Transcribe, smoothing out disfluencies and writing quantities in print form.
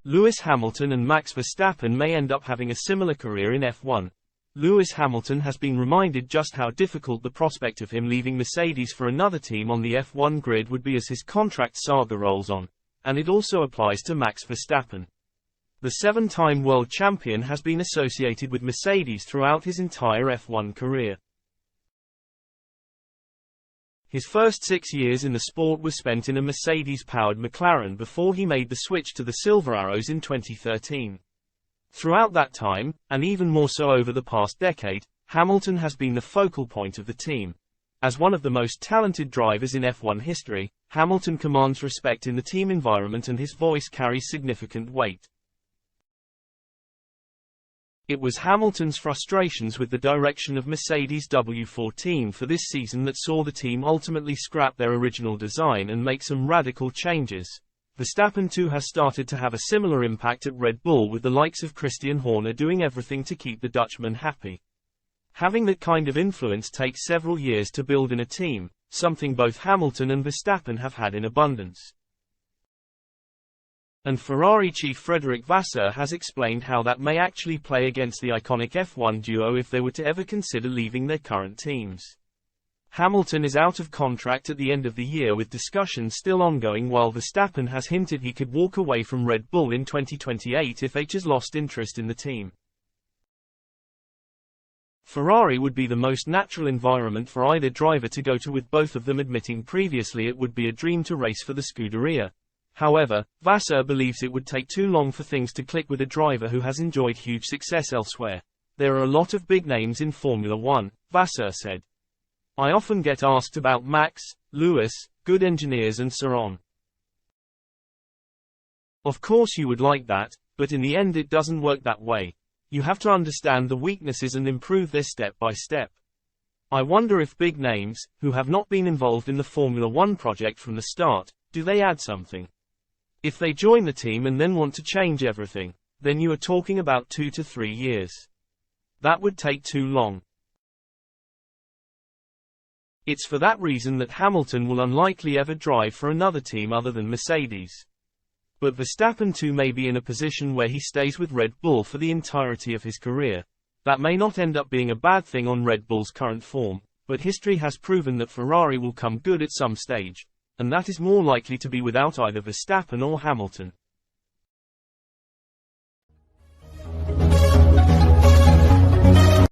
Lewis Hamilton and Max Verstappen may end up having a similar career in F1. Lewis Hamilton has been reminded just how difficult the prospect of him leaving Mercedes for another team on the F1 grid would be as his contract saga rolls on, and it also applies to Max Verstappen. The seven-time world champion has been associated with Mercedes throughout his entire F1 career. His first 6 years in the sport were spent in a Mercedes-powered McLaren before he made the switch to the Silver Arrows in 2013. Throughout that time, and even more so over the past decade, Hamilton has been the focal point of the team. As one of the most talented drivers in F1 history, Hamilton commands respect in the team environment and his voice carries significant weight. It was Hamilton's frustrations with the direction of Mercedes W14 for this season that saw the team ultimately scrap their original design and make some radical changes. Verstappen too has started to have a similar impact at Red Bull, with the likes of Christian Horner doing everything to keep the Dutchman happy. Having that kind of influence takes several years to build in a team, something both Hamilton and Verstappen have had in abundance. And Ferrari chief Frederic Vasseur has explained how that may actually play against the iconic F1 duo if they were to ever consider leaving their current teams. Hamilton is out of contract at the end of the year, with discussions still ongoing, while Verstappen has hinted he could walk away from Red Bull in 2028 if H has lost interest in the team. Ferrari would be the most natural environment for either driver to go to, with both of them admitting previously it would be a dream to race for the Scuderia. However, Vasseur believes it would take too long for things to click with a driver who has enjoyed huge success elsewhere. There are a lot of big names in Formula One, Vasseur said. I often get asked about Max, Lewis, good engineers and so on. Of course you would like that, but in the end it doesn't work that way. You have to understand the weaknesses and improve this step by step. I wonder if big names, who have not been involved in the Formula One project from the start, do they add something? If they join the team and then want to change everything, then you are talking about 2 to 3 years. That would take too long. It's for that reason that Hamilton will unlikely ever drive for another team other than Mercedes. But Verstappen too may be in a position where he stays with Red Bull for the entirety of his career. That may not end up being a bad thing on Red Bull's current form, but history has proven that Ferrari will come good at some stage, and that is more likely to be without either Verstappen or Hamilton.